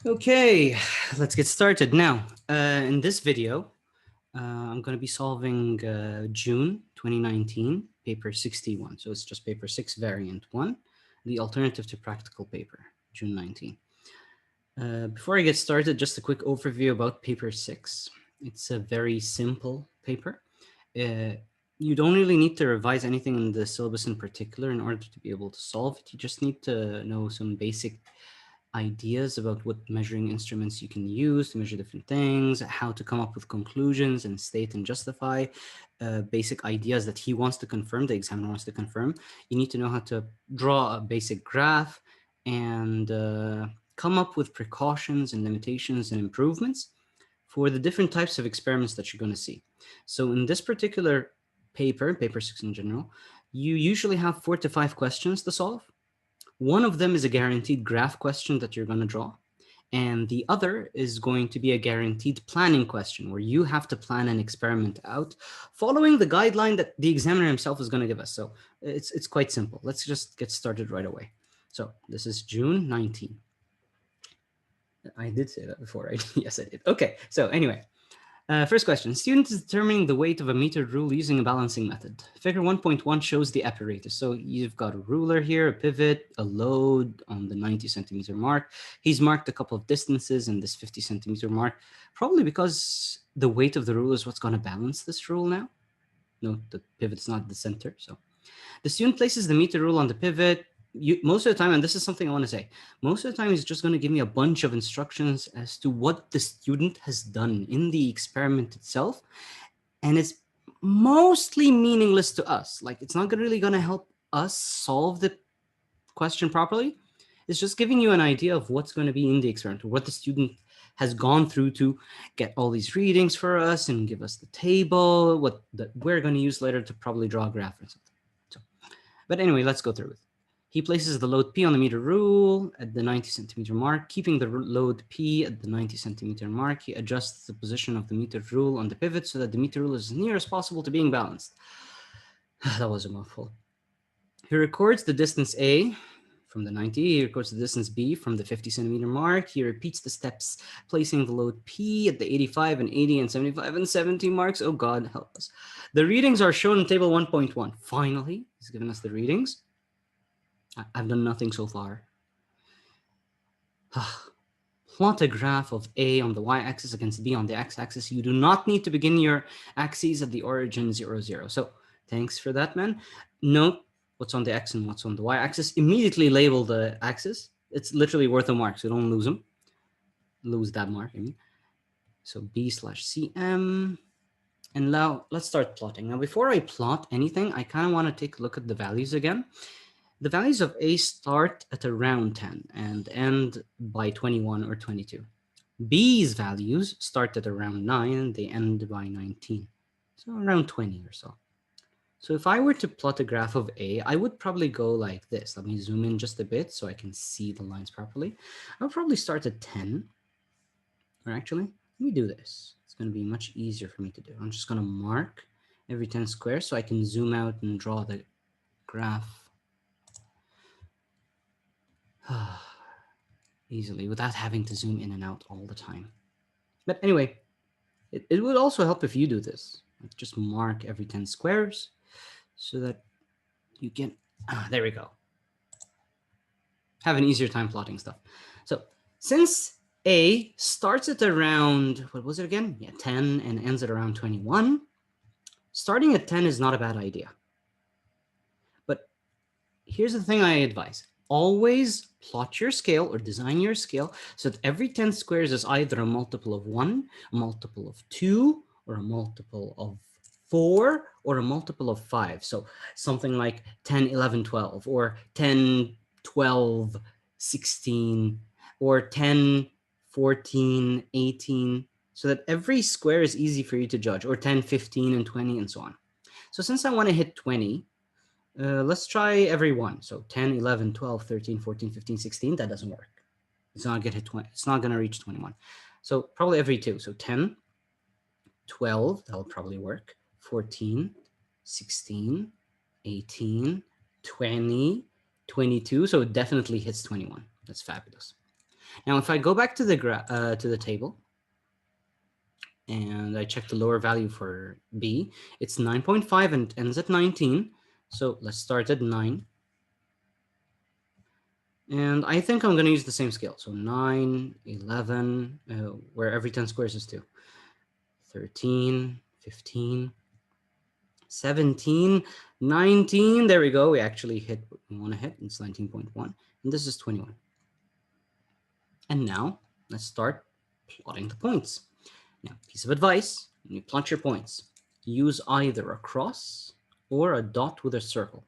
Okay, let's get started now. In this video, I'm going to be solving June 2019, paper 61. So it's just paper 6, variant 1, the alternative to practical paper, June 19. Before I get started, just a quick overview about paper 6. It's a very simple paper. You don't really need to revise anything in the syllabus in particular in order to be able to solve it. You just need to know some basic ideas about what measuring instruments you can use to measure different things, how to come up with conclusions and state and justify basic ideas that he wants to confirm, the examiner wants to confirm. You need to know how to draw a basic graph and come up with precautions and limitations and improvements for the different types of experiments that you're going to see. So in this particular paper, paper 6 in general, you usually have 4 to 5 questions to solve. One of them is a guaranteed graph question that you're going to draw. And the other is going to be a guaranteed planning question where you have to plan an experiment out following the guideline that the examiner himself is going to give us. So it's quite simple. Let's just get started right away. So this is June 19. I did say that before, right? Yes, I did. Okay, so anyway, first question. Student is determining the weight of a meter rule using a balancing method. Figure 1.1 shows the apparatus. So you've got a ruler here, a pivot, a load on the 90 centimeter mark. He's marked a couple of distances in this 50 centimeter mark, probably because the weight of the rule is what's going to balance this rule now. Note the pivot's not the center. So the student places the meter rule on the pivot. Most of the time, and this is something I want to say, most of the time he's just going to give me a bunch of instructions as to what the student has done in the experiment itself. And it's mostly meaningless to us. Like, it's not really going to help us solve the question properly. It's just giving you an idea of what's going to be in the experiment, what the student has gone through to get all these readings for us and give us the table, what that we're going to use later to probably draw a graph or something. So, but anyway, let's go through it. He places the load P on the meter rule at the 90 centimeter mark. Keeping the load P at the 90 centimeter mark, he adjusts the position of the meter rule on the pivot so that the meter rule is as near as possible to being balanced. That was a mouthful. He records the distance A from the 90. He records the distance B from the 50 centimeter mark. He repeats the steps, placing the load P at the 85 and 80 and 75 and 70 marks. Oh God, help us. The readings are shown in table 1.1. Finally, he's given us the readings. I've done nothing so far. Plot a graph of A on the y-axis against B on the x-axis. You do not need to begin your axes at the origin 0, 0. So thanks for that, man. Note what's on the x and what's on the y-axis. Immediately label the axis. It's literally worth a mark, so don't lose them. Lose that mark, I mean. So B/CM. And now let's start plotting. Now, before I plot anything, I kind of want to take a look at the values again. The values of A start at around 10 and end by 21 or 22. B's values start at around 9 and they end by 19. So around 20 or so. So if I were to plot a graph of A, I would probably go like this. Let me zoom in just a bit so I can see the lines properly. I would probably start at 10. Or actually, let me do this. It's going to be much easier for me to do. I'm just going to mark every 10 squares so I can zoom out and draw the graph easily without having to zoom in and out all the time. But anyway, it would also help if you do this. Like, just mark every 10 squares so that you can, there we go. Have an easier time plotting stuff. So since A starts at around, what was it again? Yeah, 10 and ends at around 21. Starting at 10 is not a bad idea. But here's the thing I advise. Always plot your scale or design your scale so that every 10 squares is either a multiple of 1, a multiple of 2, or a multiple of 4, or a multiple of 5. So something like 10, 11, 12, or 10, 12, 16, or 10, 14, 18, so that every square is easy for you to judge, or 10, 15, and 20, and so on. So since I want to hit 20, let's try every one. So 10, 11, 12, 13, 14, 15, 16. That doesn't work. It's not going to hit 20. It's not going to reach 21. So probably every 2. So 10, 12, that'll probably work. 14, 16, 18, 20, 22. So it definitely hits 21. That's fabulous. Now, if I go back to the table and I check the lower value for B, it's 9.5 and ends at 19. So let's start at 9. And I think I'm going to use the same scale. So 9, 11, where every 10 squares is 2. 13, 15, 17, 19. There we go. We actually hit what we want to hit. It's 19.1. And this is 21. And now let's start plotting the points. Now, piece of advice, when you plot your points, use either a cross or a dot with a circle.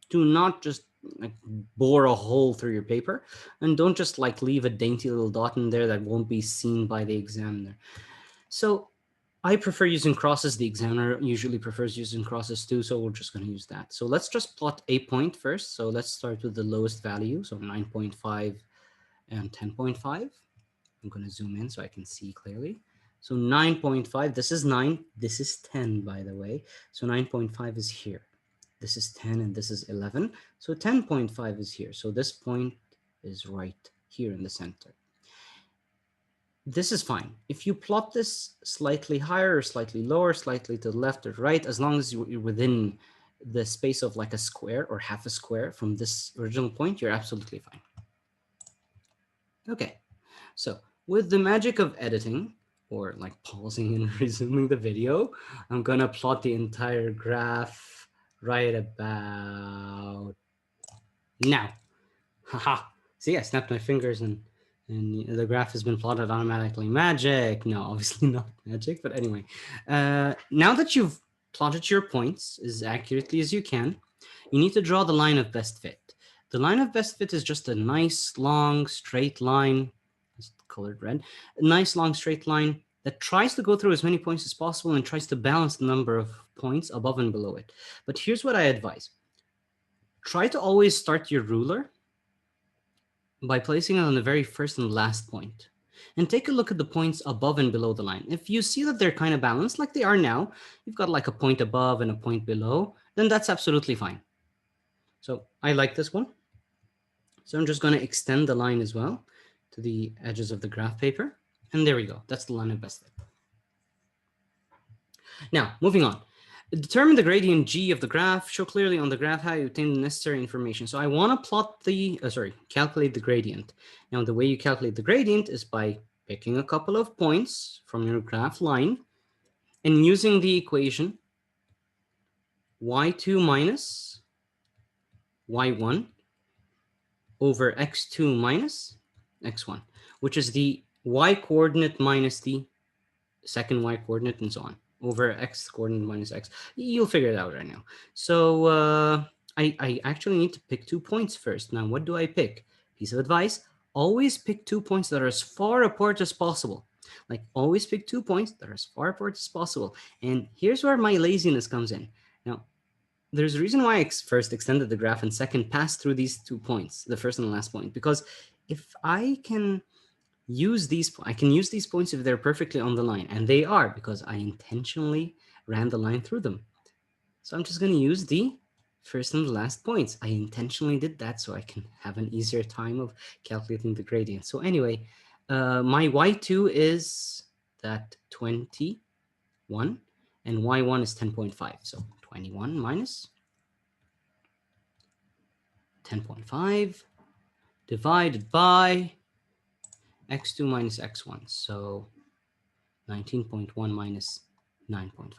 Do not just like bore a hole through your paper, and don't just like leave a dainty little dot in there that won't be seen by the examiner. So I prefer using crosses. The examiner usually prefers using crosses too, so we're just going to use that. So let's just plot a point first. So let's start with the lowest value, so 9.5 and 10.5. I'm going to zoom in so I can see clearly. So 9.5, this is 9, this is 10, by the way. So 9.5 is here. This is 10 and this is 11. So 10.5 is here. So this point is right here in the center. This is fine. If you plot this slightly higher or slightly lower, slightly to the left or right, as long as you're within the space of like a square or half a square from this original point, you're absolutely fine. Okay, so with the magic of editing, or like pausing and resuming the video, I'm gonna plot the entire graph right about now. Haha. See, I snapped my fingers and the graph has been plotted automatically. Magic. No, obviously not magic, but anyway. Now that you've plotted your points as accurately as you can, you need to draw the line of best fit. The line of best fit is just a nice, long, straight line. It's colored red. A nice, long, straight line that tries to go through as many points as possible and tries to balance the number of points above and below it. But here's what I advise. Try to always start your ruler by placing it on the very first and last point. And take a look at the points above and below the line. If you see that they're kind of balanced like they are now, you've got like a point above and a point below, then that's absolutely fine. So I like this one. So I'm just going to extend the line as well to the edges of the graph paper. And there we go. That's the line of best fit. Now, moving on. Determine the gradient G of the graph. Show clearly on the graph how you obtain the necessary information. So I want to plot the, calculate the gradient. Now, the way you calculate the gradient is by picking a couple of points from your graph line and using the equation y2 minus y1 over x2 minus x1, which is the y coordinate minus the second y coordinate and so on, over x coordinate minus x. You'll figure it out right now. So I actually need to pick 2 points first. Now, what do I pick? Piece of advice, always pick 2 points that are as far apart as possible. Like, always pick 2 points that are as far apart as possible. And here's where my laziness comes in. Now, there's a reason why I first extended the graph and second passed through these 2 points, the first and the last point, because if I can use these points if they're perfectly on the line, and they are because I intentionally ran the line through them. So I'm just going to use the first and the last points. I intentionally did that so I can have an easier time of calculating the gradient. So anyway, my y2 is that 21 and y1 is 10.5. So 21 minus 10.5 divided by x2 minus x1. So 19.1 minus 9.5.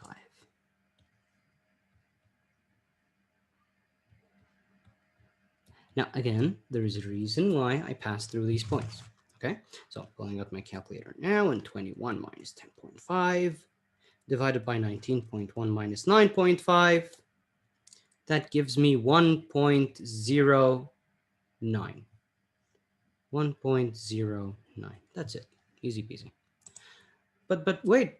Now, again, there is a reason why I passed through these points. Okay, so I'm pulling out my calculator now, and 21 minus 10.5 divided by 19.1 minus 9.5. That gives me 1.09. 1.09. That's it. Easy peasy. But wait,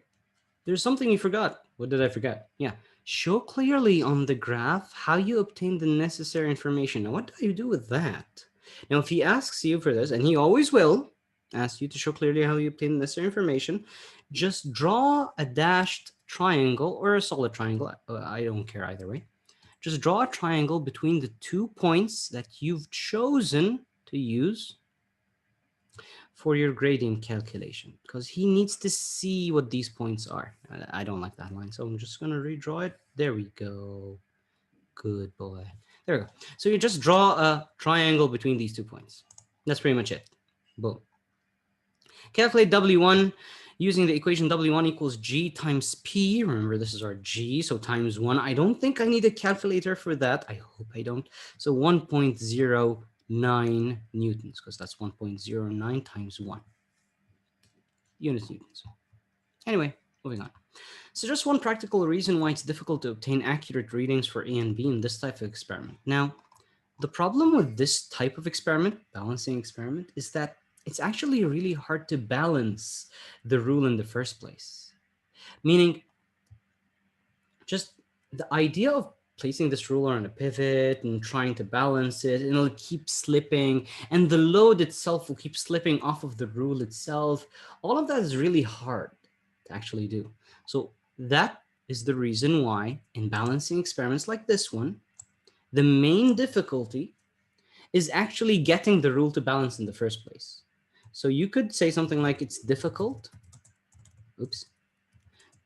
there's something you forgot. What did I forget? Yeah. Show clearly on the graph how you obtain the necessary information. Now, what do you do with that? Now, if he asks you for this, and he always will ask you to show clearly how you obtain the necessary information, just draw a dashed triangle or a solid triangle. I don't care either way. Just draw a triangle between the 2 points that you've chosen to use for your gradient calculation, because he needs to see what these points are. I don't like that line, so I'm just going to redraw it. There we go. Good boy. There we go. So you just draw a triangle between these 2 points. That's pretty much it. Boom. Calculate W1 using the equation W1 equals G times P. Remember, this is our G, so times 1. I don't think I need a calculator for that. I hope I don't. So 1.09 newtons, because that's 1.09 times 1. Units newtons. Anyway, moving on. So just one practical reason why it's difficult to obtain accurate readings for A and B in this type of experiment. Now, the problem with this type of experiment, balancing experiment, is that it's actually really hard to balance the rule in the first place. Meaning, just the idea of placing this ruler on a pivot and trying to balance it, and it'll keep slipping, and the load itself will keep slipping off of the rule itself. All of that is really hard to actually do. So that is the reason why in balancing experiments like this one, the main difficulty is actually getting the rule to balance in the first place. So you could say something like it's difficult,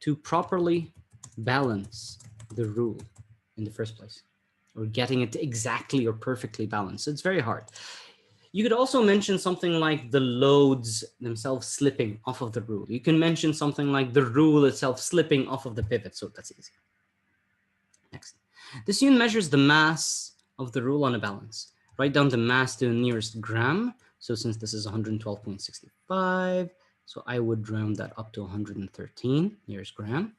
to properly balance the rule in the first place, or getting it exactly or perfectly balanced. It's very hard. You could also mention something like the loads themselves slipping off of the rule. You can mention something like the rule itself slipping off of the pivot. So that's easy. Next. This unit measures the mass of the rule on a balance. Write down the mass to the nearest gram. So since this is 112.65, so I would round that up to 113 nearest gram.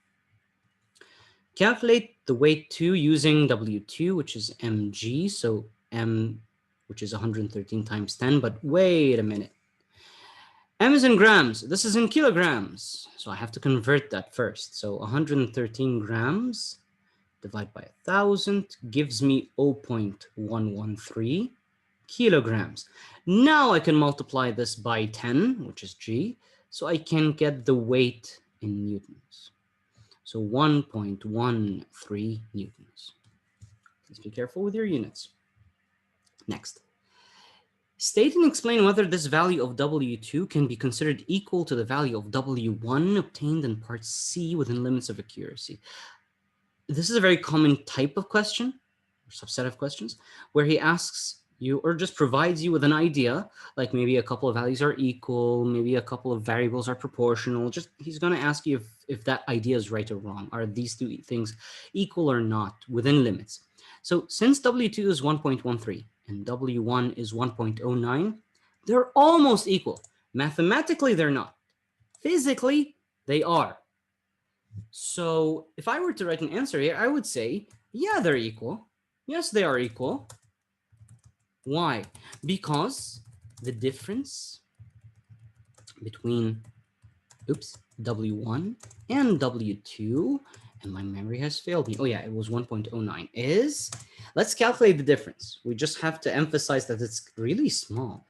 Calculate the weight 2 using W2, which is mg. So m, which is 113 times 10, but wait a minute. M is in grams. This is in kilograms. So I have to convert that first. So 113 grams divided by 1,000 gives me 0.113 kilograms. Now I can multiply this by 10, which is G, so I can get the weight in newtons. So 1.13 newtons. Please be careful with your units. Next. State and explain whether this value of W2 can be considered equal to the value of W1 obtained in part C within limits of accuracy. This is a very common type of question, or subset of questions, where he asks you or just provides you with an idea, like maybe a couple of values are equal, maybe a couple of variables are proportional. Just he's going to ask you if that idea is right or wrong. Are these two things equal or not within limits? So since W2 is 1.13 and W1 is 1.09, they're almost equal. Mathematically, they're not. Physically, they are. So if I were to write an answer here, I would say, yeah, they're equal. Yes, they are equal. Why? Because the difference between, W1 and W2, and my memory has failed me. Oh yeah, it was 1.09 is, let's calculate the difference. We just have to emphasize that it's really small,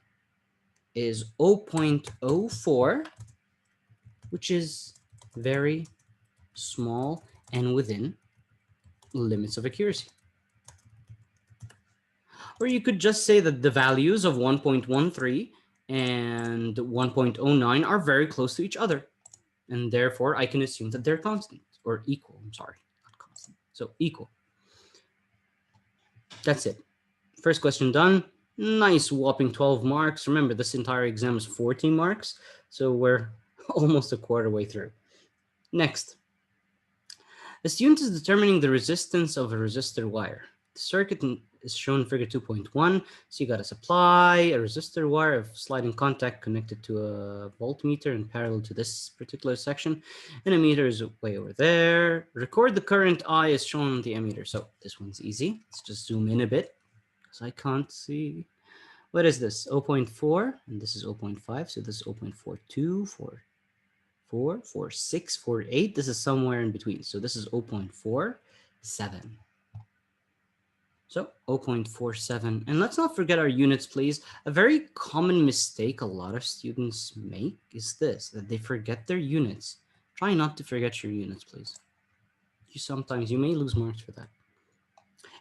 is 0.04, which is very small and within limits of accuracy. Or you could just say that the values of 1.13 and 1.09 are very close to each other. And therefore, I can assume that they're constant or equal. I'm sorry, not constant. So equal. That's it. First question done. Nice whopping 12 marks. Remember, this entire exam is 14 marks. So we're almost a quarter way through. Next. The student is determining the resistance of a resistor wire. The circuit is shown in figure 2.1. So you got a supply, a resistor wire of sliding contact connected to a voltmeter in parallel to this particular section. And ammeter is way over there. Record the current I is shown on the ammeter. So this one's easy. Let's just zoom in a bit because I can't see. What is this? 0.4, and this is 0.5. So this is 0.42, 4.6, 4.8. This is somewhere in between. So this is 0.47. So 0.47. And let's not forget our units, please. A very common mistake a lot of students make is this, that they forget their units. Try not to forget your units, please. You may lose marks for that.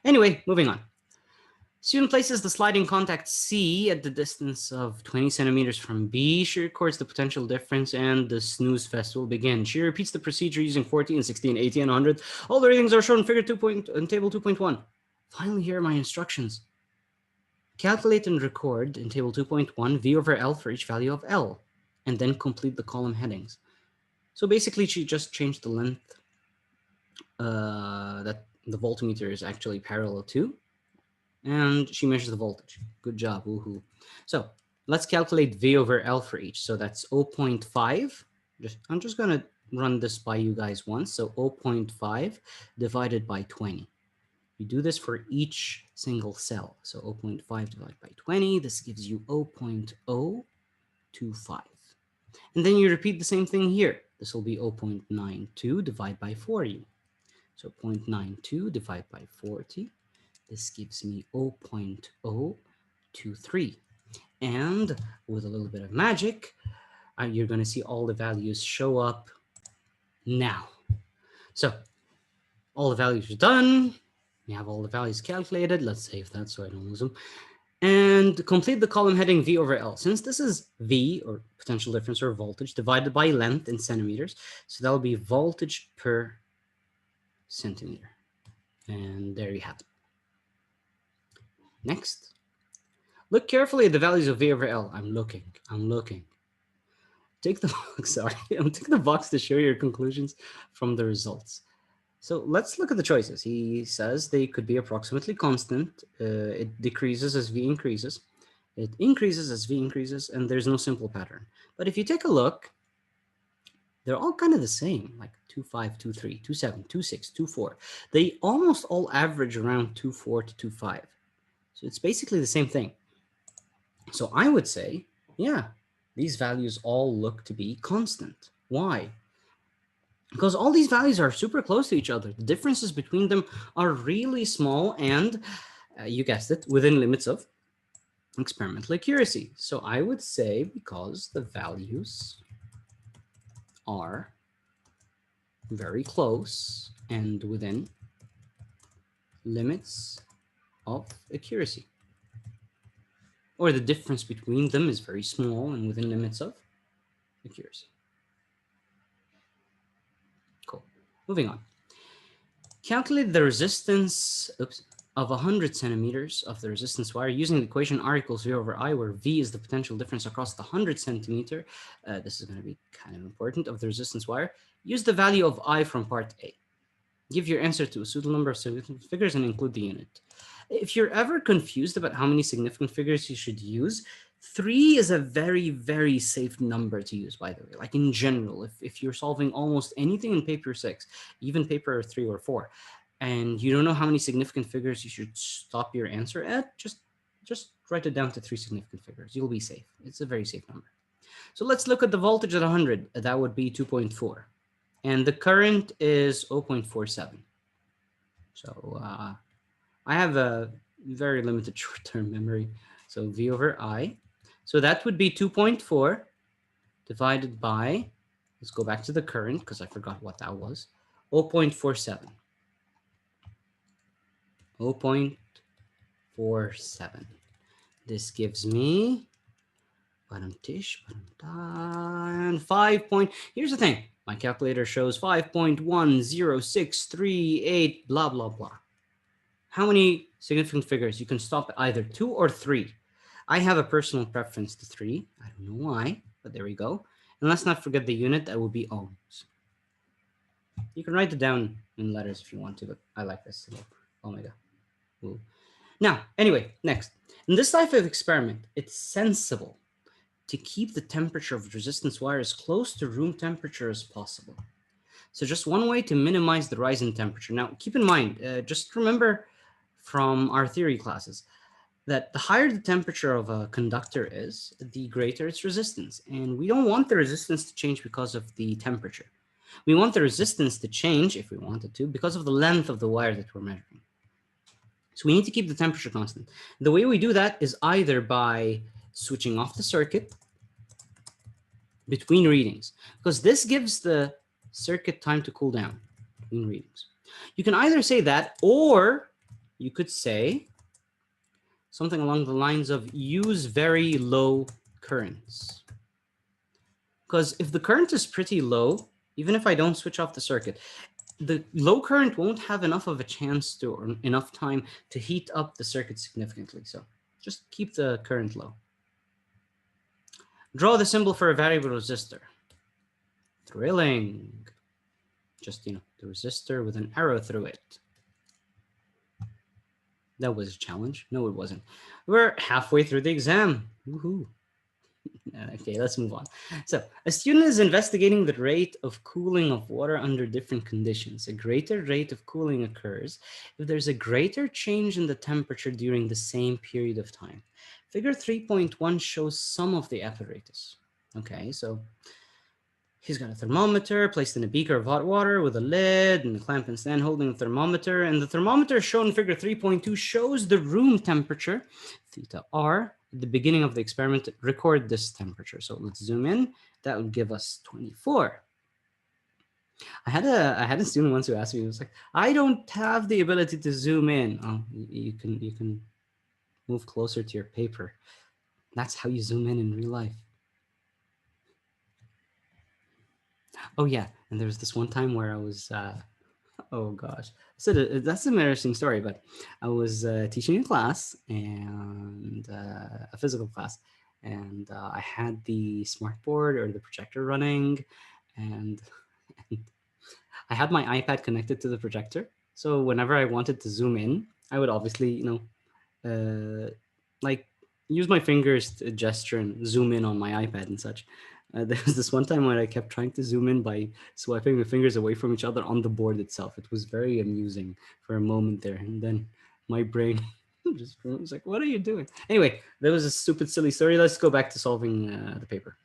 Anyway, moving on. Student places the sliding contact C at the distance of 20 centimeters from B. She records the potential difference and the snooze fest will begin. She repeats the procedure using 14, 16, 80, and 100. All the readings are shown in figure 2. In table 2.1. Finally, here are my instructions. Calculate and record in table 2.1 V over L for each value of L, and then complete the column headings. So basically, she just changed the length that the voltmeter is actually parallel to, and she measures the voltage. Good job, woohoo. So let's calculate V over L for each. So that's 0.5. I'm just going to run this by you guys once. So 0.5 divided by 20. You do this for each single cell. So 0.5 divided by 20. This gives you 0.025. And then you repeat the same thing here. This will be 0.92 divided by 40. So 0.92 divided by 40. This gives me 0.023. And with a little bit of magic, you're going to see all the values show up now. So all the values are done. We have all the values calculated. Let's save that so I don't lose them. And complete the column heading V over L. Since this is V, or potential difference, or voltage, divided by length in centimeters, so that will be voltage per centimeter. And there you have it. Next, look carefully at the values of V over L. I'm looking. Take the box, sorry. I'm taking the box to show your conclusions from the results. So let's look at the choices. He says they could be approximately constant. It decreases as V increases. It increases as V increases, and there's no simple pattern. But if you take a look, they're all kind of the same, like 2.5, 2.3, 2.7, 2.6, 2.4. They almost all average around 2.4 to 2.5. So it's basically the same thing. So I would say, yeah, these values all look to be constant. Why? Because all these values are super close to each other. The differences between them are really small and, you guessed it, within limits of experimental accuracy. So I would say because the values are very close and within limits of accuracy, or the difference between them is very small and within limits of accuracy. Cool. Moving on. Calculate the resistance of 100 centimeters of the resistance wire using the equation R equals V over I, where V is the potential difference across the 100 centimeter. This is going to be kind of important, of the resistance wire. Use the value of I from part A. Give your answer to a suitable number of significant figures and include the unit. If you're ever confused about how many significant figures you should use, 3 is a very, very safe number to use, by the way. Like in general, if you're solving almost anything in paper 6, even paper 3 or 4, and you don't know how many significant figures you should stop your answer at, just write it down to 3 significant figures. You'll be safe. It's a very safe number. So let's look at the voltage at 100. That would be 2.4. And the current is 0.47. So I have a very limited short-term memory. So V over I. So that would be 2.4 divided by, let's go back to the current because I forgot what that was, 0.47. 0.47. This gives me 5 point. Here's the thing. My calculator shows 5.10638, blah, blah, blah. How many significant figures? You can stop at either 2 or 3. I have a personal preference to 3. I don't know why, but there we go. And let's not forget the unit. That will be ohms. You can write it down in letters if you want to, but I like this. Omega. Ooh. Now, anyway, next. In this type of experiment, it's sensible to keep the temperature of the resistance wire as close to room temperature as possible. So just one way to minimize the rise in temperature. Now, keep in mind, just remember from our theory classes that the higher the temperature of a conductor is, the greater its resistance. And we don't want the resistance to change because of the temperature. We want the resistance to change, if we wanted to, because of the length of the wire that we're measuring. So we need to keep the temperature constant. The way we do that is either by switching off the circuit between readings, because this gives the circuit time to cool down between readings. You can either say that, or you could say something along the lines of use very low currents. Because if the current is pretty low, even if I don't switch off the circuit, the low current won't have enough of a chance to, or enough time to heat up the circuit significantly. So just keep the current low. Draw the symbol for a variable resistor. Thrilling. Just, the resistor with an arrow through it. That was a challenge. No, it wasn't. We're halfway through the exam. Woohoo. Okay, let's move on. So a student is investigating the rate of cooling of water under different conditions. A greater rate of cooling occurs if there's a greater change in the temperature during the same period of time. Figure 3.1 shows some of the apparatus. Okay, so he's got a thermometer placed in a beaker of hot water with a lid and a clamp and stand holding the thermometer. And the thermometer shown in figure 3.2 shows the room temperature, theta R. At the beginning of the experiment, record this temperature. So let's zoom in. That would give us 24. I had a student once who asked me, he was like, I don't have the ability to zoom in. Oh, you can move closer to your paper. That's how you zoom in real life. Oh yeah, and there was this one time where I was, oh gosh, so that's an embarrassing story, but I was teaching a class and a physical class, and I had the smartboard or the projector running, and I had my iPad connected to the projector. So whenever I wanted to zoom in, I would obviously, like use my fingers to gesture and zoom in on my iPad and such. There was this one time when I kept trying to zoom in by swiping my fingers away from each other on the board itself. It was very amusing for a moment there. And then my brain just was like, what are you doing? Anyway, that was a stupid, silly story. Let's go back to solving the paper.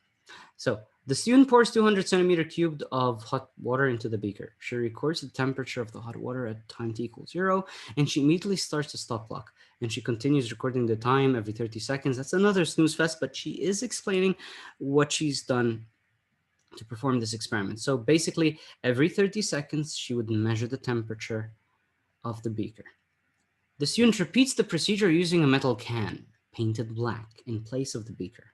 So the student pours 200 centimeter cubed of hot water into the beaker. She records the temperature of the hot water at time t equals 0, and she immediately starts the stop clock. And she continues recording the time every 30 seconds. That's another snooze fest, but she is explaining what she's done to perform this experiment. So basically, every 30 seconds, she would measure the temperature of the beaker. The student repeats the procedure using a metal can, painted black, in place of the beaker.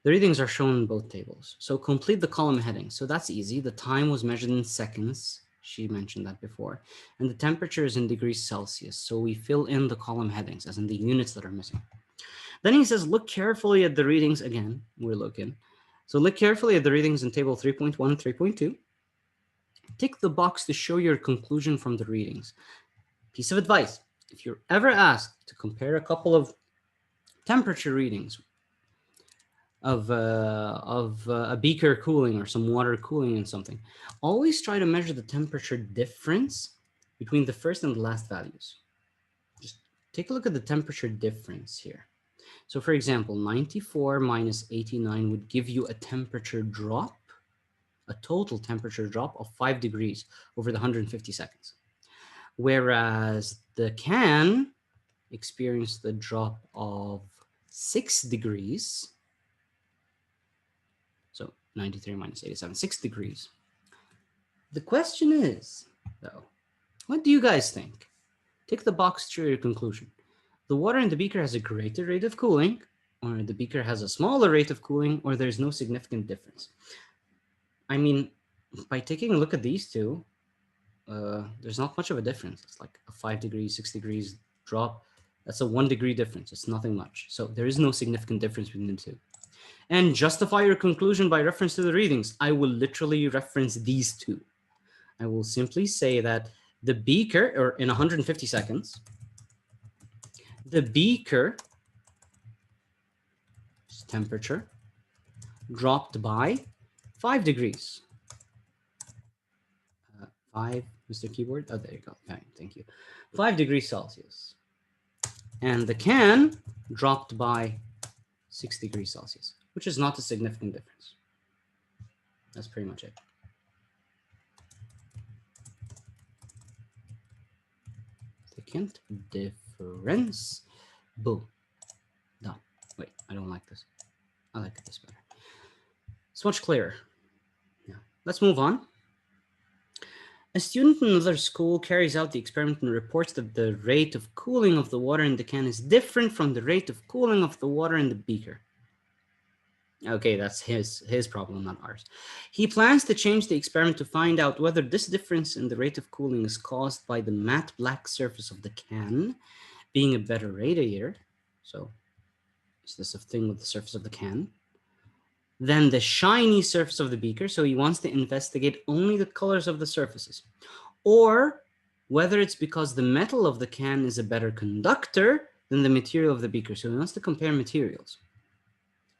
The readings are shown in both tables. So complete the column heading. So that's easy. The time was measured in seconds. She mentioned that before. And the temperature is in degrees Celsius. So we fill in the column headings, as in the units that are missing. Then he says, look carefully at the readings. Again, we're looking. So look carefully at the readings in table 3.1 and 3.2. Tick the box to show your conclusion from the readings. Piece of advice. If you're ever asked to compare a couple of temperature readings of a beaker cooling or some water cooling in something, always try to measure the temperature difference between the first and the last values. Just take a look at the temperature difference here. So for example, 94 minus 89 would give you a temperature drop, a total temperature drop of 5 degrees over the 150 seconds. Whereas the can experienced the drop of 6 degrees. So 93 minus 87, 6 degrees. The question is, though, what do you guys think? Tick the box to your conclusion. The water in the beaker has a greater rate of cooling, or the beaker has a smaller rate of cooling, or there's no significant difference. I mean, by taking a look at these two, there's not much of a difference. It's like a 5 degrees, 6 degrees drop. That's a 1 degree difference. It's nothing much. So there is no significant difference between the two. And justify your conclusion by reference to the readings. I will literally reference these two. I will simply say that the beaker, or in 150 seconds, the beaker temperature dropped by 5 degrees. 5, Mr. Keyboard. Oh, there you go. Thank you. 5 degrees Celsius. And the can dropped by 6 degrees Celsius, which is not a significant difference. That's pretty much it. Significant difference. Boom. Done. Wait, I don't like this. I like this better. It's much clearer. Yeah. Let's move on. A student in another school carries out the experiment and reports that the rate of cooling of the water in the can is different from the rate of cooling of the water in the beaker. Okay, that's his problem, not ours. He plans to change the experiment to find out whether this difference in the rate of cooling is caused by the matte black surface of the can being a better radiator. So is this a thing with the surface of the can? Then the shiny surface of the beaker. So he wants to investigate only the colors of the surfaces. Or whether it's because the metal of the can is a better conductor than the material of the beaker. So he wants to compare materials.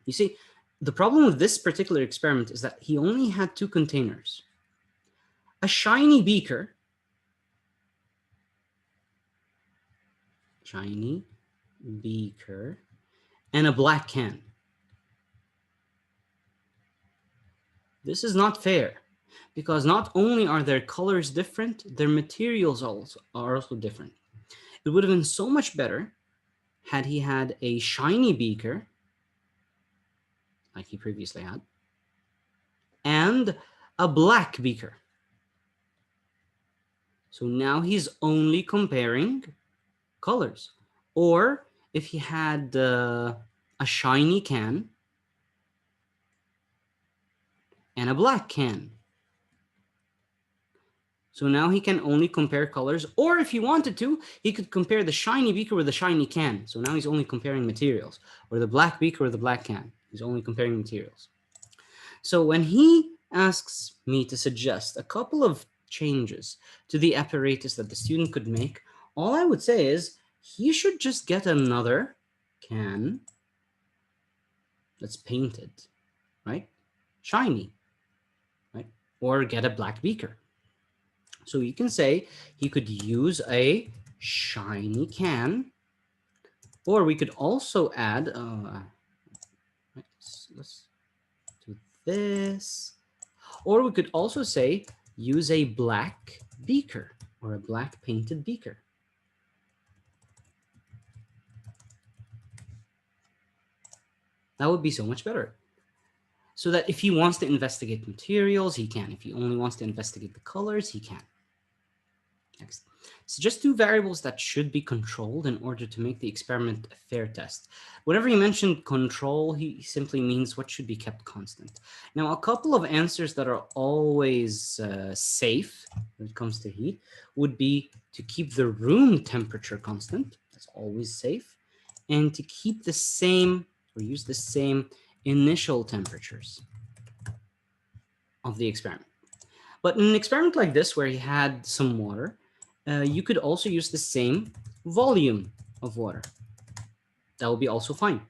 You see, the problem with this particular experiment is that he only had two containers. A shiny beaker, and a black can. This is not fair because not only are their colors different, their materials are also different. It would have been so much better had he had a shiny beaker, like he previously had, and a black beaker. So now he's only comparing colors. Or if he had a shiny can and a black can. So now he can only compare colors, or if he wanted to, he could compare the shiny beaker with the shiny can. So now he's only comparing materials, or the black beaker with the black can. He's only comparing materials. So when he asks me to suggest a couple of changes to the apparatus that the student could make, all I would say is he should just get another can that's painted, right? Shiny, right? Or get a black beaker. So you can say he could use a shiny can, or we could also add, let's do this, or we could also say use a black beaker or a black painted beaker. That would be so much better. So that if he wants to investigate materials, he can. If he only wants to investigate the colors, he can. Next. So just two variables that should be controlled in order to make the experiment a fair test. Whenever he mentioned control, he simply means what should be kept constant. Now, a couple of answers that are always safe when it comes to heat would be to keep the room temperature constant. That's always safe. And to keep the same, or use the same initial temperatures of the experiment. But in an experiment like this, where he had some water, you could also use the same volume of water. That will be also fine.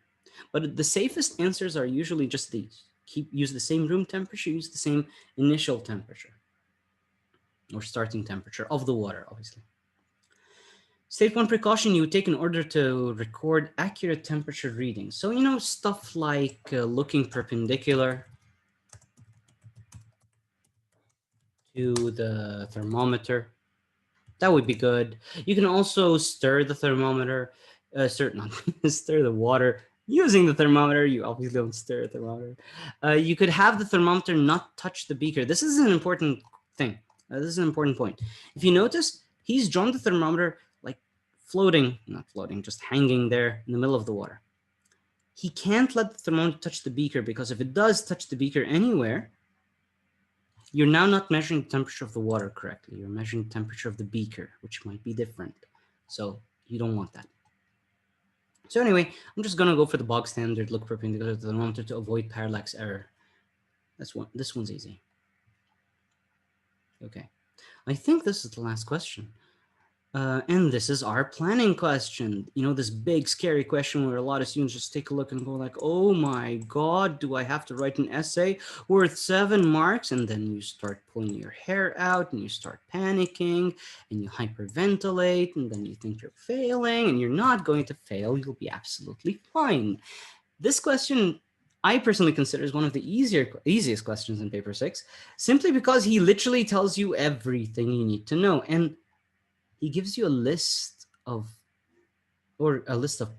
But the safest answers are usually just these. Use the same room temperature, use the same initial temperature or starting temperature of the water, obviously. State one precaution you would take in order to record accurate temperature readings. So, you know, stuff like looking perpendicular to the thermometer. That would be good. You can also stir the thermometer, stir the water using the thermometer. You obviously don't stir a thermometer. You could have the thermometer not touch the beaker. This is an important thing. This is an important point. If you notice, he's drawn the thermometer like floating, not floating, just hanging there in the middle of the water. He can't let the thermometer touch the beaker because if it does touch the beaker anywhere, you're now not measuring the temperature of the water correctly. You're measuring the temperature of the beaker, which might be different. So you don't want that. So anyway, I'm just gonna go for the bog standard look perpendicular to the thermometer to avoid parallax error. This one's easy. Okay, I think this is the last question. And this is our planning question. You know, this big, scary question where a lot of students just take a look and go like, oh my God, do I have to write an essay worth 7 marks? And then you start pulling your hair out and you start panicking and you hyperventilate and then you think you're failing and you're not going to fail. You'll be absolutely fine. This question, I personally consider is one of the easiest questions in paper 6, simply because he literally tells you everything you need to know. And he gives you a list of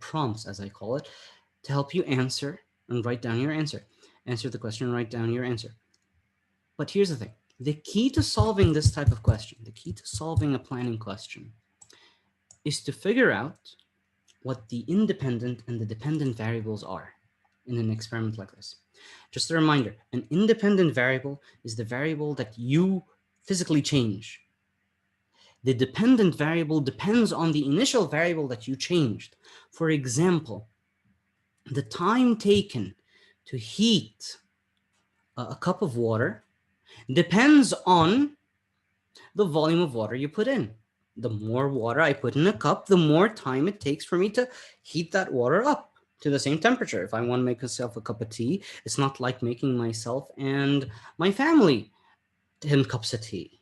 prompts, as I call it, to help you answer and write down your answer. Answer the question and write down your answer. But here's the thing. The key to solving this type of question, the key to solving a planning question, is to figure out what the independent and the dependent variables are in an experiment like this. Just a reminder, an independent variable is the variable that you physically change. The dependent variable depends on the initial variable that you changed. For example, the time taken to heat a cup of water depends on the volume of water you put in. The more water I put in a cup, the more time it takes for me to heat that water up to the same temperature. If I want to make myself a cup of tea, it's not like making myself and my family 10 cups of tea.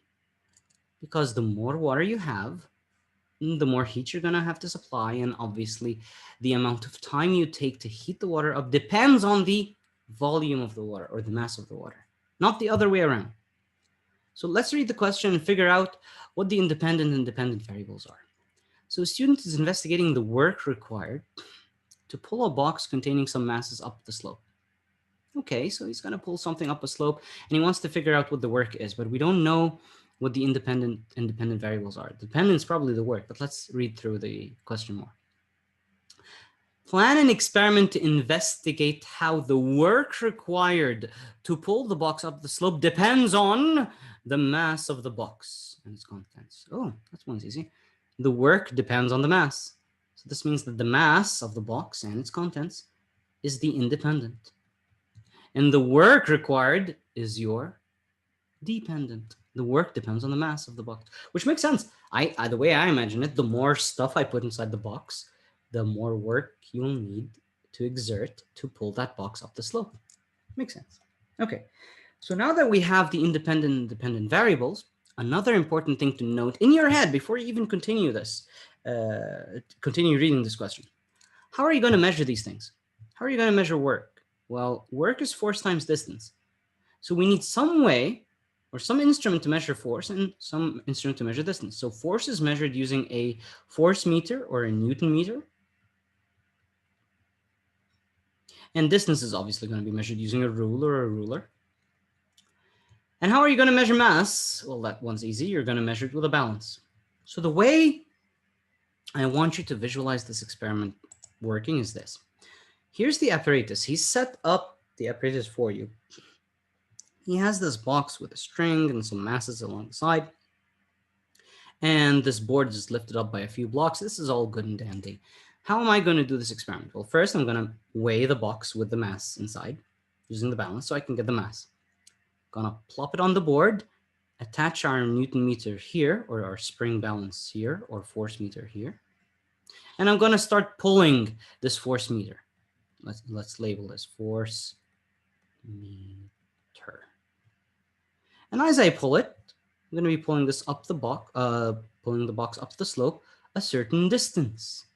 Because the more water you have, the more heat you're going to have to supply. And obviously, the amount of time you take to heat the water up depends on the volume of the water or the mass of the water, not the other way around. So let's read the question and figure out what the independent and dependent variables are. So a student is investigating the work required to pull a box containing some masses up the slope. Okay, so he's going to pull something up a slope and he wants to figure out what the work is, but we don't know what the independent and dependent variables are. Dependent is probably the work, but let's read through the question more. Plan an experiment to investigate how the work required to pull the box up the slope depends on the mass of the box and its contents. Oh, that one's easy. The work depends on the mass. So this means that the mass of the box and its contents is the independent. And the work required is your dependent. The work depends on the mass of the box, which makes sense. The way I imagine it, the more stuff I put inside the box, the more work you'll need to exert to pull that box up the slope. Makes sense. Okay, so now that we have the independent and dependent variables, another important thing to note in your head before you even continue this, continue reading this question. How are you going to measure these things? How are you going to measure work? Well, work is force times distance. So we need some way or some instrument to measure force and some instrument to measure distance. So force is measured using a force meter or a Newton meter. And distance is obviously going to be measured using a rule or a ruler. And how are you going to measure mass? Well, that one's easy. You're going to measure it with a balance. So the way I want you to visualize this experiment working is this. Here's the apparatus. He's set up the apparatus for you. He has this box with a string and some masses along the side. And this board is lifted up by a few blocks. This is all good and dandy. How am I going to do this experiment? Well, first I'm going to weigh the box with the mass inside using the balance so I can get the mass. I'm going to plop it on the board, attach our Newton meter here, or our spring balance here, or force meter here. And I'm going to start pulling this force meter. Let's label this force meter. And as I pull it, I'm going to be pulling this up the box, pulling the box up the slope a certain distance.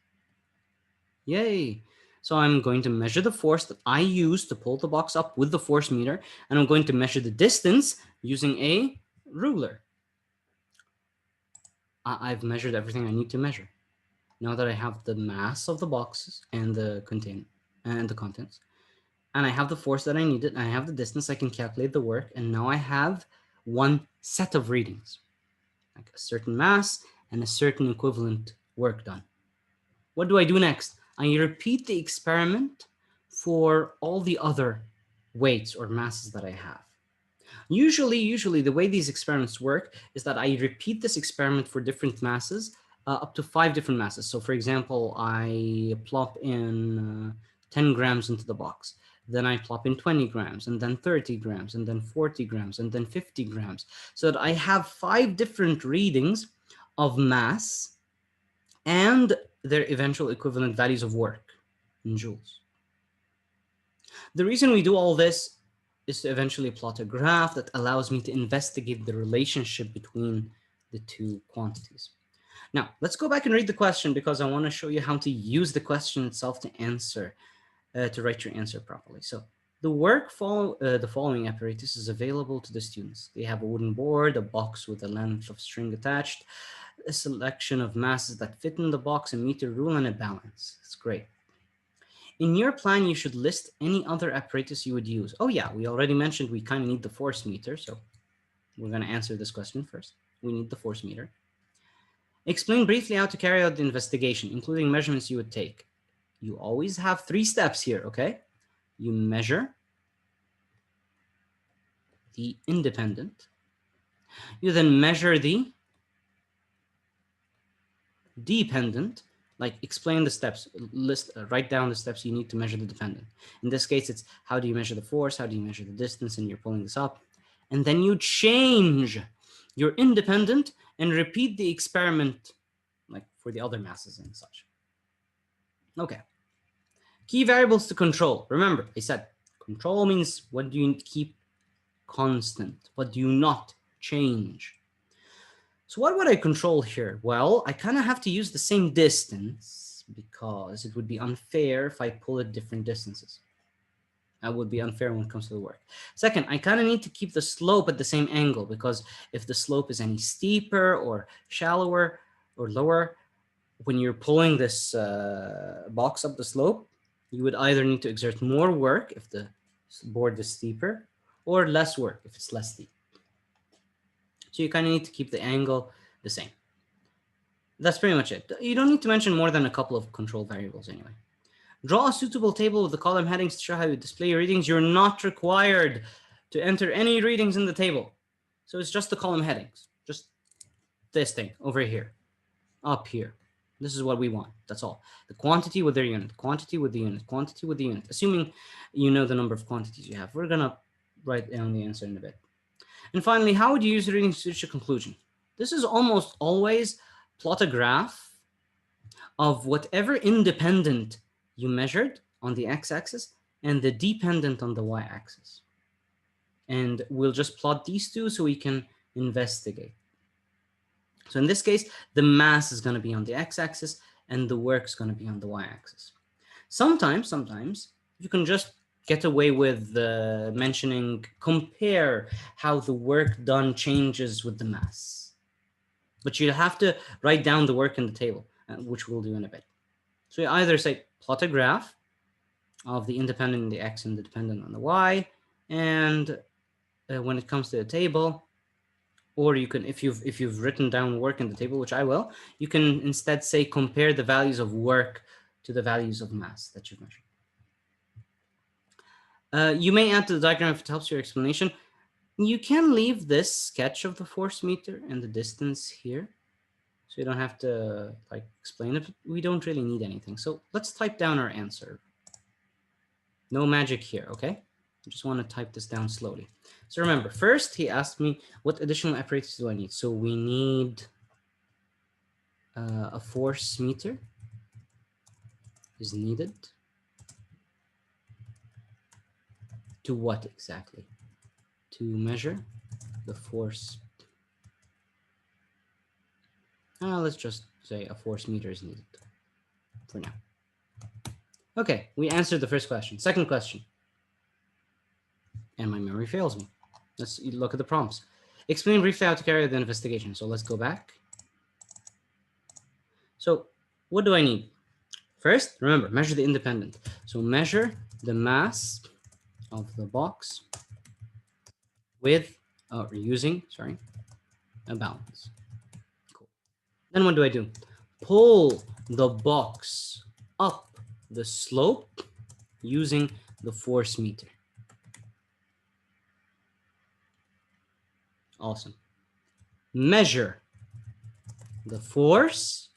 Yay. So I'm going to measure the force that I use to pull the box up with the force meter, and I'm going to measure the distance using a ruler. I've measured everything I need to measure. Now that I have the mass of the boxes and the contents, and I have the force that I needed, and I have the distance, I can calculate the work, and now I have one set of readings, like a certain mass and a certain equivalent work done. What do I do next? I repeat the experiment for all the other weights or masses that I have. Usually the way these experiments work is that I repeat this experiment for different masses, up to 5 different masses. So for example, I plop in 10 grams into the box. Then I plop in 20 grams, and then 30 grams, and then 40 grams, and then 50 grams. So that I have 5 different readings of mass and their eventual equivalent values of work in joules. The reason we do all this is to eventually plot a graph that allows me to investigate the relationship between the two quantities. Now, let's go back and read the question because I want to show you how to use the question itself to answer, to write your answer properly. So the following apparatus is available to the students. They have a wooden board, a box with a length of string attached, a selection of masses that fit in the box, a meter rule, and a balance. It's great. In your plan, you should list any other apparatus you would use. Oh yeah, we already mentioned we kind of need the force meter. So We're going to answer this question first. We need the force meter. Explain briefly how to carry out the investigation, including measurements you would take. You always have 3 steps here, okay? You measure the independent. You then measure the dependent, like explain the steps, write down the steps you need to measure the dependent. In this case, it's how do you measure the force, how do you measure the distance, and you're pulling this up. And then you change your independent and repeat the experiment like for the other masses and such. Okay. Key variables to control. Remember, I said control means what do you keep constant? What do you not change? So what would I control here? Well, I kind of have to use the same distance because it would be unfair if I pull at different distances. That would be unfair when it comes to the work. Second, I kind of need to keep the slope at the same angle because if the slope is any steeper or shallower or lower, when you're pulling this box up the slope, you would either need to exert more work if the board is steeper or less work if it's less steep. So you kind of need to keep the angle the same. That's pretty much it. You don't need to mention more than a couple of control variables anyway. Draw a suitable table with the column headings to show how you display your readings. You're not required to enter any readings in the table. So it's just the column headings. Just this thing over here, up here. This is what we want. That's all. The quantity with their unit, quantity with the unit, quantity with the unit. Assuming you know the number of quantities you have. We're going to write down the answer in a bit. And finally, how would you use the reading to reach a conclusion? This is almost always plot a graph of whatever independent you measured on the x-axis and the dependent on the y-axis. And we'll just plot these two so we can investigate. So in this case, the mass is going to be on the x-axis and the work is going to be on the y-axis. Sometimes you can just get away with mentioning, compare how the work done changes with the mass. But you have to write down the work in the table, which we'll do in a bit. So you either say, plot a graph of the independent on the x and the dependent on the y. And when it comes to the table, or you can, if you've written down work in the table, which I will, you can instead say, compare the values of work to the values of mass that you've measured. You may add to the diagram if it helps your explanation. You can leave this sketch of the force meter and the distance here. So you don't have to like explain it. We don't really need anything. So let's type down our answer. No magic here, okay? I just want to type this down slowly. So remember, first he asked me, what additional apparatus do I need? So we need a force meter is needed. To what exactly? To measure the force. Let's just say a force meter is needed for now. Okay, we answered the first question. Second question. And my memory fails me. Let's look at the prompts. Explain briefly how to carry out the investigation. So let's go back. So what do I need? First, remember, measure the independent. So measure the mass of the box with, using a balance. Cool. Then what do? Pull the box up the slope using the force meter. Awesome. Measure the force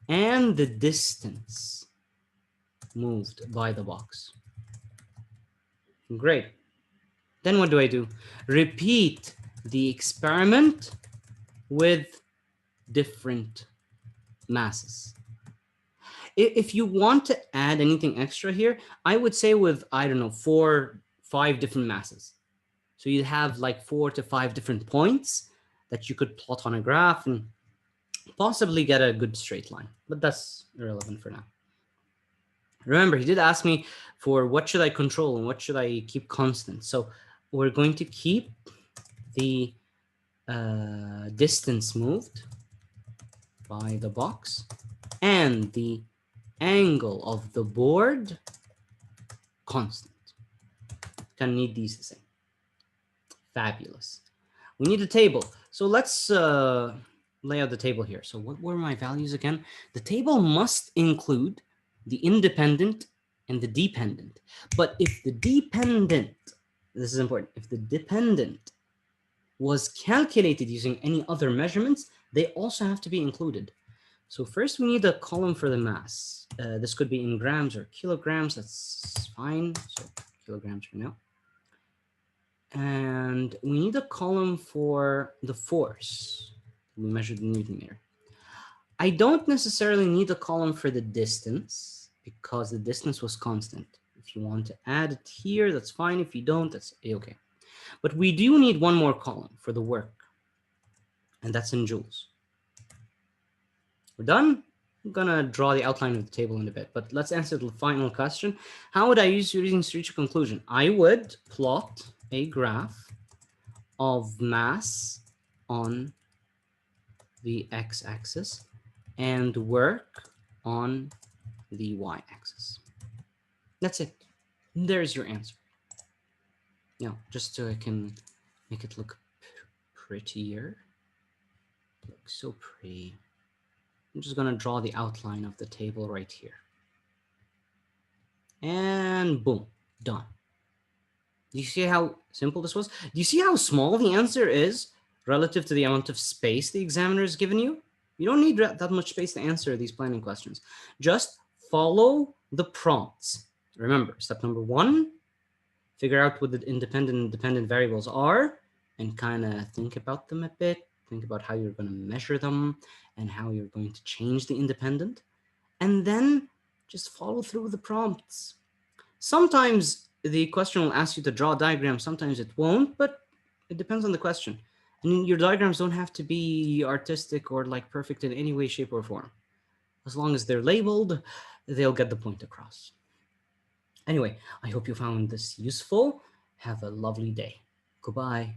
and the distance moved by the box. Great. Then what do? Repeat the experiment with different masses. If you want to add anything extra here, I would say with, I don't know, 4, 5 different masses. So you have like 4 to 5 different points that you could plot on a graph and possibly get a good straight line, but that's irrelevant for now. Remember, he did ask me for what should I control and what should I keep constant. So we're going to keep the distance moved by the box and the angle of the board constant. Can need these the same. Fabulous. We need a table. So let's lay out the table here. So what were my values again? The table must include the independent and the dependent. But if the dependent, this is important, if the dependent was calculated using any other measurements, they also have to be included. So first we need a column for the mass. This could be in grams or kilograms, that's fine. So kilograms for now. And we need a column for the force. We measured the Newton meter. I don't necessarily need a column for the distance because the distance was constant. If you want to add it here, that's fine. If you don't, that's okay. But we do need one more column for the work, and that's in joules. We're done. I'm gonna draw the outline of the table in a bit, but let's answer the final question. How would I use reasons to reach a conclusion? I would plot a graph of mass on the x-axis and work on the y-axis. That's it. There's your answer. Now, just so I can make it look prettier. Looks so pretty. I'm just going to draw the outline of the table right here. And boom, done. Do you see how simple this was? Do you see how small the answer is relative to the amount of space the examiner has given you? You don't need that much space to answer these planning questions. Just follow the prompts. Remember, step number 1, figure out what the independent and dependent variables are and kind of think about them a bit. Think about how you're going to measure them and how you're going to change the independent. And then just follow through with the prompts. Sometimes the question will ask you to draw a diagram, sometimes it won't, but it depends on the question. And your diagrams don't have to be artistic or like perfect in any way, shape, or form. As long as they're labeled, they'll get the point across. Anyway, I hope you found this useful. Have a lovely day. Goodbye.